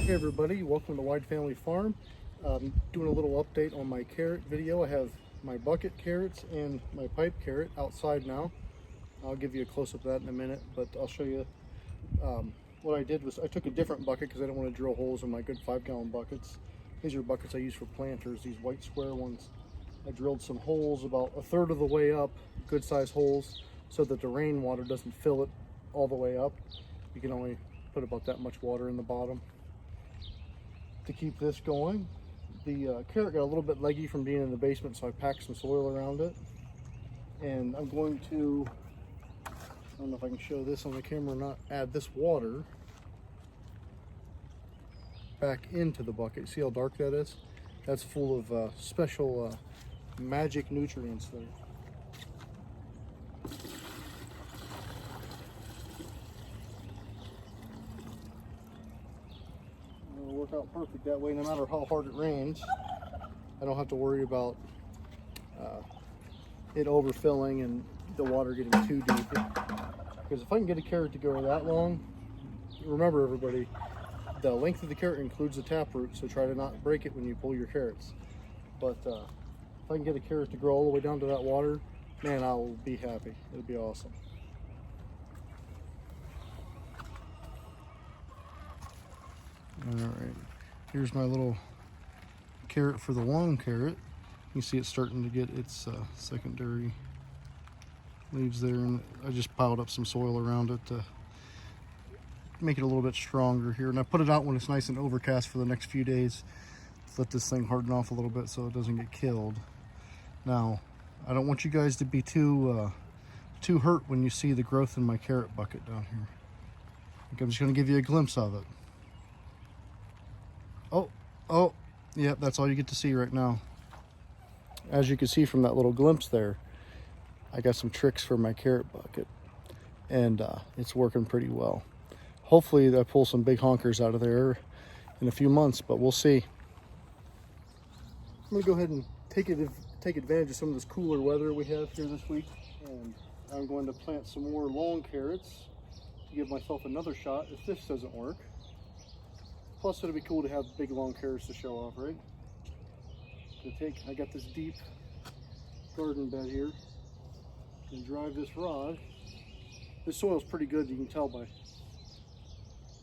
Hey everybody, welcome to Wide Family Farm. Doing a little update on my carrot video. I have my bucket carrots and my pipe carrot outside now. I'll give you a close-up of that in a minute, but I'll show you what I did was I took a different bucket because I don't want to drill holes in my good 5-gallon buckets. These are buckets I use for planters, these white square ones. I drilled some holes about a third of the way up, good size holes, so that the rainwater doesn't fill it all the way up. You can only put about that much water in the bottom. To keep this going, the carrot got a little bit leggy from being in the basement, so I packed some soil around it. And I'm going to, I don't know if I can show this on the camera or not, add this water back into the bucket. See how dark that is? That's full of special magic nutrients there. It'll work out perfect that way. No matter how hard it rains, I don't have to worry about it overfilling and the water getting too deep. Because if I can get a carrot to go that long, remember everybody, the length of the carrot includes the taproot, so try to not break it when you pull your carrots. But if I can get a carrot to grow all the way down to that water, man, I will be happy. It'll be awesome. All right, here's my little carrot for the long carrot. You see it's starting to get its secondary leaves there, and I just piled up some soil around it to make it a little bit stronger here. And I put it out when it's nice and overcast for the next few days to let this thing harden off a little bit so it doesn't get killed. Now, I don't want you guys to be too hurt when you see the growth in my carrot bucket down here. I'm just going to give you a glimpse of it. Oh, yeah, that's all you get to see right now. As you can see from that little glimpse there, I got some tricks for my carrot bucket, and it's working pretty well. Hopefully I pull some big honkers out of there in a few months, but we'll see. I'm gonna go ahead and take advantage of some of this cooler weather we have here this week, and I'm going to plant some more long carrots to give myself another shot if this doesn't work. Plus, it'd be cool to have big long carrots to show off, right? I got this deep garden bed here, and drive this rod. This soil's pretty good, you can tell by,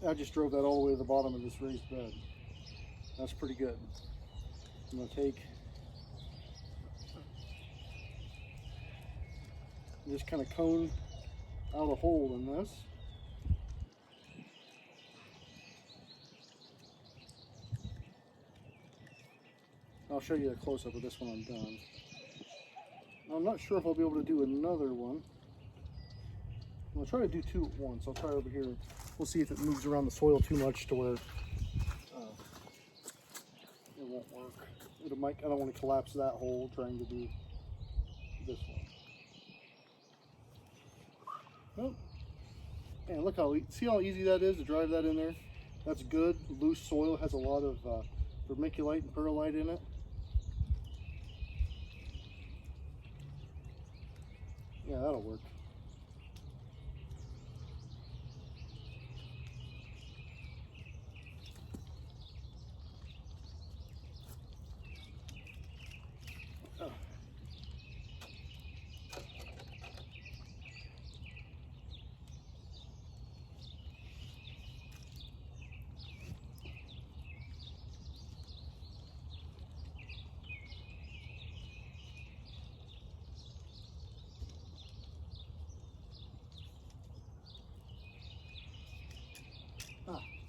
I just drove that all the way to the bottom of this raised bed. That's pretty good. I'm gonna take, just kind of cone out a hole in this. I'll show you a close-up of this when I'm done. I'm not sure if I'll be able to do another one. I'll try to do two at once. I'll try over here. We'll see if it moves around the soil too much to where it won't work. I don't want to collapse that hole trying to do this one. Oh, and look see how easy that is to drive that in there? That's good, loose soil, has a lot of vermiculite and perlite in it. Yeah, that'll work.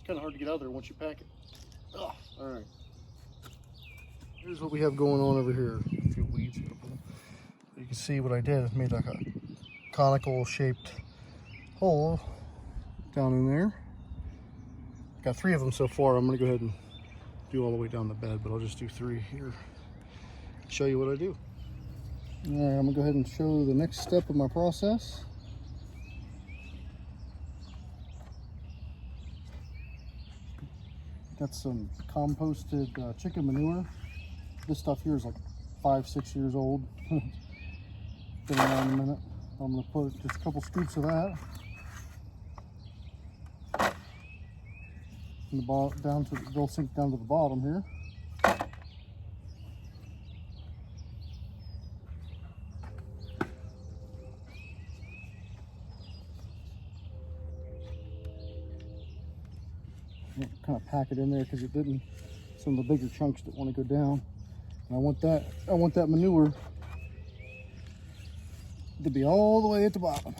Kind of hard to get out of there once you pack it. All right. Here's what we have going on over here. A few weeds. You can see what I did. I made like a conical shaped hole down in there. Got 3 of them so far. I'm going to go ahead and do all the way down the bed, but I'll just do 3 here. Show you what I do. All right, I'm going to go ahead and show the next step of my process. Got some composted chicken manure. This stuff here is like 5-6 years old. Been around a minute. I'm going to put just a couple scoops of that. And the ball down to they'll sink down to the bottom here. Kind of pack it in there because it didn't. Some of the bigger chunks that want to go down. And I want that manure to be all the way at the bottom.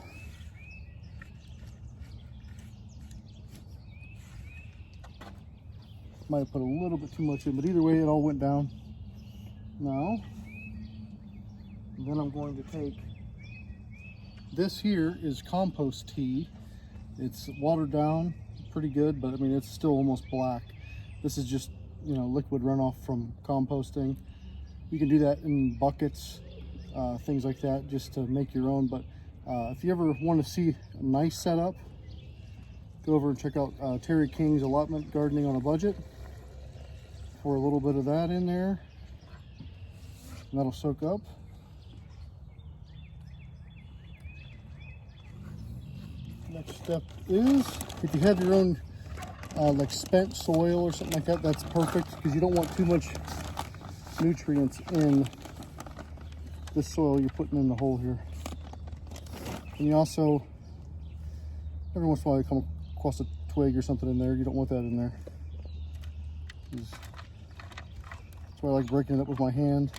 Might have put a little bit too much in, but either way it all went down. Now, then I'm going to take, this here is compost tea. It's watered down pretty good, but I mean it's still almost black. This is just, you know, liquid runoff from composting. You can do that in buckets, things like that, just to make your own. But if you ever want to see a nice setup, go over and check out Terry King's Allotment Gardening on a Budget. Pour a little bit of that in there, and that'll soak up. Next step is, if you have your own like spent soil or something like that, that's perfect, because you don't want too much nutrients in this soil you're putting in the hole here. And you also, every once in a while you come across a twig or something in there. You don't want that in there. That's why I like breaking it up with my hand.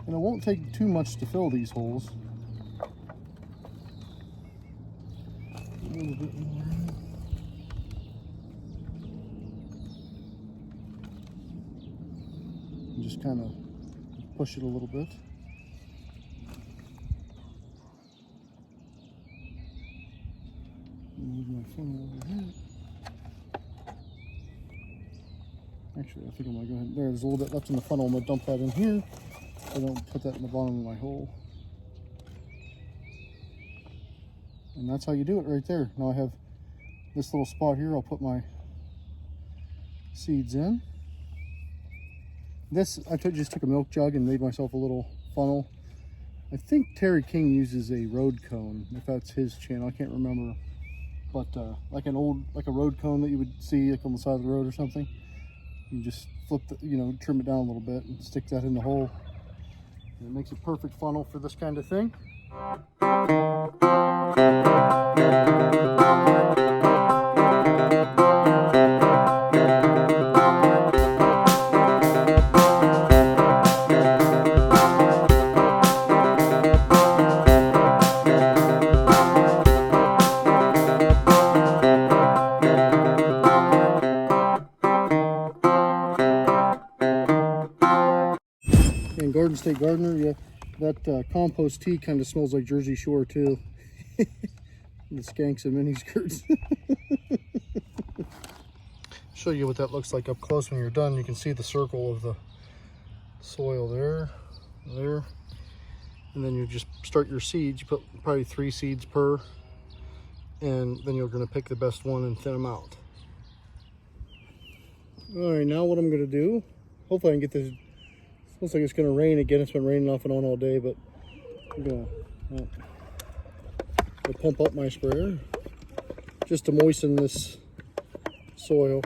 And it won't take too much to fill these holes. A little bit more. And just kind of push it a little bit. Move my funnel over here. Actually, I think I'm gonna go ahead. There's a little bit left in the funnel. I'm gonna dump that in here. I don't put that in the bottom of my hole. And that's how you do it right there. Now I have this little spot here. I'll put my seeds in. This, I just took a milk jug and made myself a little funnel. I think Terry King uses a road cone, if that's his channel. I can't remember. But like a road cone that you would see like on the side of the road or something. You just flip the, you know, trim it down a little bit and stick that in the hole. And it makes a perfect funnel for this kind of thing. And Garden State Gardener, yeah, that compost tea kind of smells like Jersey Shore too. The skanks and mini skirts. Show you what that looks like up close when you're done. You can see the circle of the soil there, and then you just start your seeds. You put probably 3 seeds per, and then you're going to pick the best one and thin them out. All right, now what I'm going to do, hopefully I can get this. Looks like it's going to rain again. It's been raining off and on all day, but I'm going to pump up my sprayer just to moisten this soil.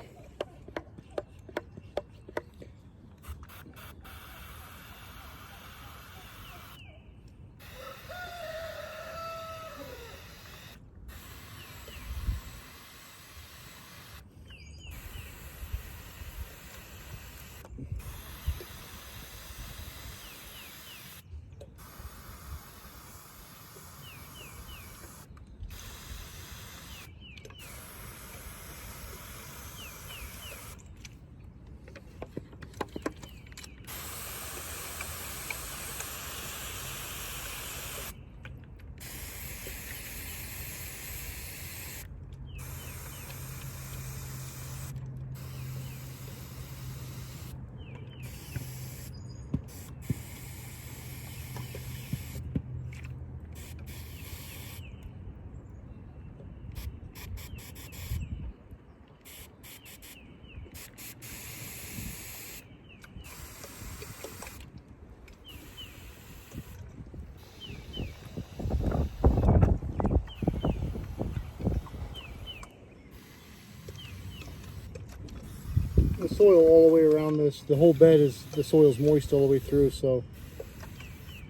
soil all the way around this. The whole bed is, the soil's moist all the way through, so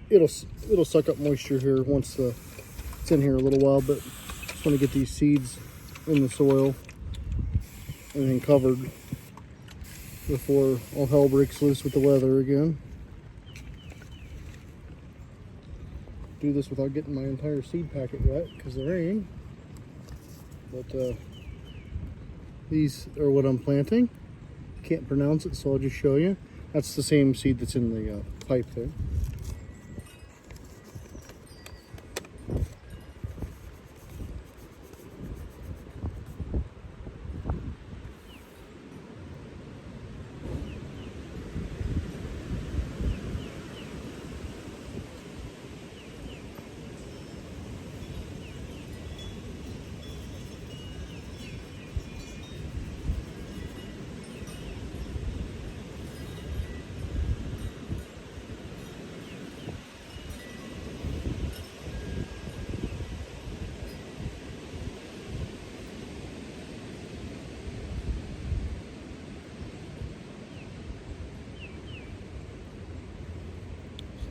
it'll suck up moisture here once it's in here a little while. But just want to get these seeds in the soil and then covered before all hell breaks loose with the weather again. Do this without getting my entire seed packet wet because of the rain. But these are what I'm planting. Can't pronounce it, so I'll just show you. That's the same seed that's in the pipe there.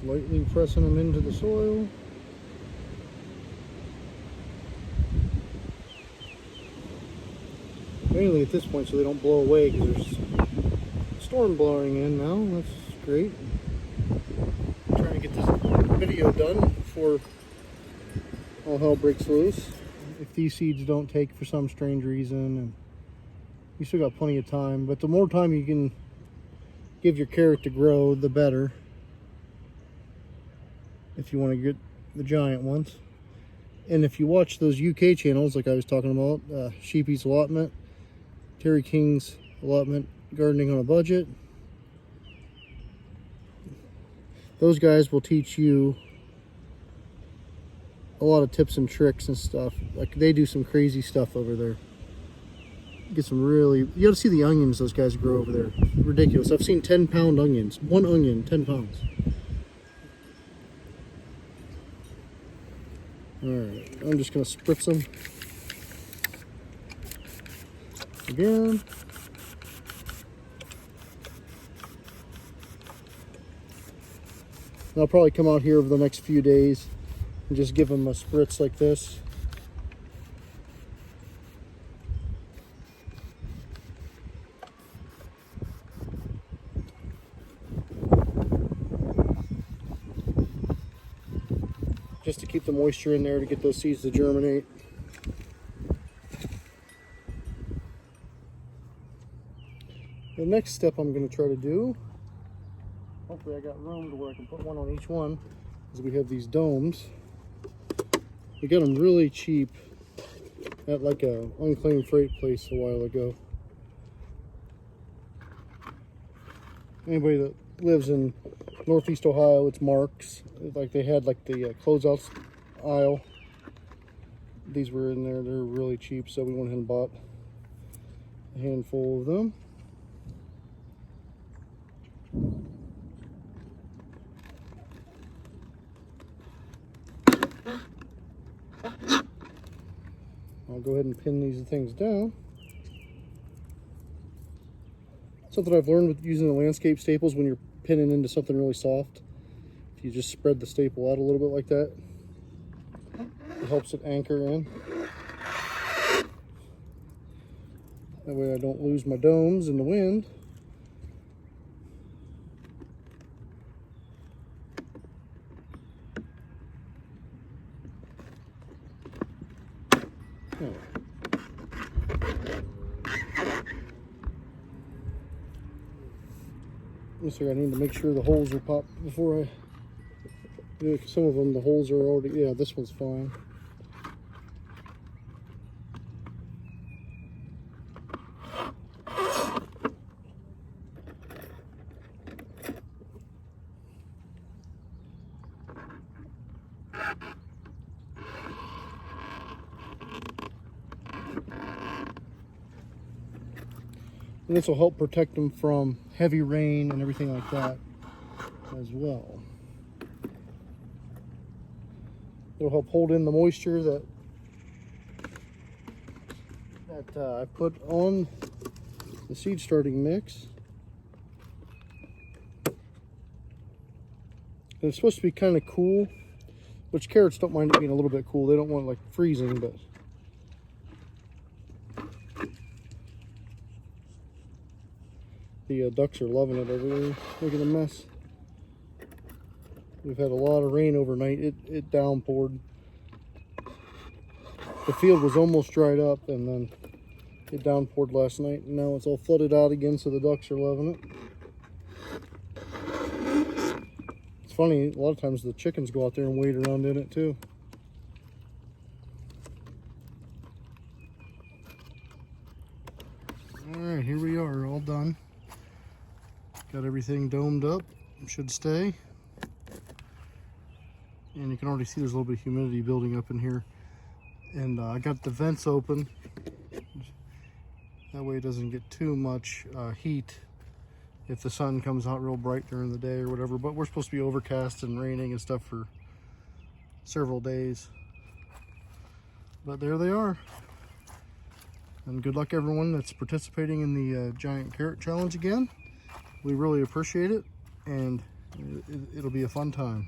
Lightly pressing them into the soil. Mainly at this point so they don't blow away because there's a storm blowing in now. That's great. I'm trying to get this video done before all hell breaks loose. If these seeds don't take for some strange reason, and you still got plenty of time, but the more time you can give your carrot to grow, the better. If you want to get the giant ones. And if you watch those UK channels like I was talking about, Sheepy's Allotment, Terry King's Allotment, Gardening on a Budget, those guys will teach you a lot of tips and tricks and stuff. Like, they do some crazy stuff over there. Get some really, you gotta see the onions those guys grow over there. Ridiculous. I've seen 10-pound onions. One onion, 10 pounds. Alright, I'm just going to spritz them again. And I'll probably come out here over the next few days and just give them a spritz like this. Just to keep the moisture in there to get those seeds to germinate. The next step I'm going to try to do, hopefully I got room to where I can put one on each one, is we have these domes. We got them really cheap at like a unclaimed freight place a while ago. Anybody that lives in Northeast Ohio, it's Mark's. Like, they had like the closeouts aisle. These were in there. They're really cheap, so we went ahead and bought a handful of them. I'll go ahead and pin these things down. Something I've learned with using the landscape staples when you're pinning into something really soft. If you just spread the staple out a little bit like that, it helps it anchor in. That way I don't lose my domes in the wind. So I need to make sure the holes are popped before I do it. Some of them, the holes are already, yeah, this one's fine. And this will help protect them from heavy rain and everything like that as well. It'll help hold in the moisture that I put on the seed starting mix. And it's supposed to be kind of cool, which carrots don't mind it being a little bit cool. They don't want it like freezing, but the ducks are loving it over there. Look at the mess. We've had a lot of rain overnight. It downpoured. The field was almost dried up, and then it downpoured last night, and now it's all flooded out again, so the ducks are loving it. It's funny, a lot of times the chickens go out there and wade around in it too. Alright, here we are, all done. Got everything domed up, should stay. And you can already see there's a little bit of humidity building up in here. And I got the vents open. That way it doesn't get too much heat if the sun comes out real bright during the day or whatever. But we're supposed to be overcast and raining and stuff for several days. But there they are. And good luck everyone that's participating in the Giant Carrot Challenge again. We really appreciate it, and it'll be a fun time.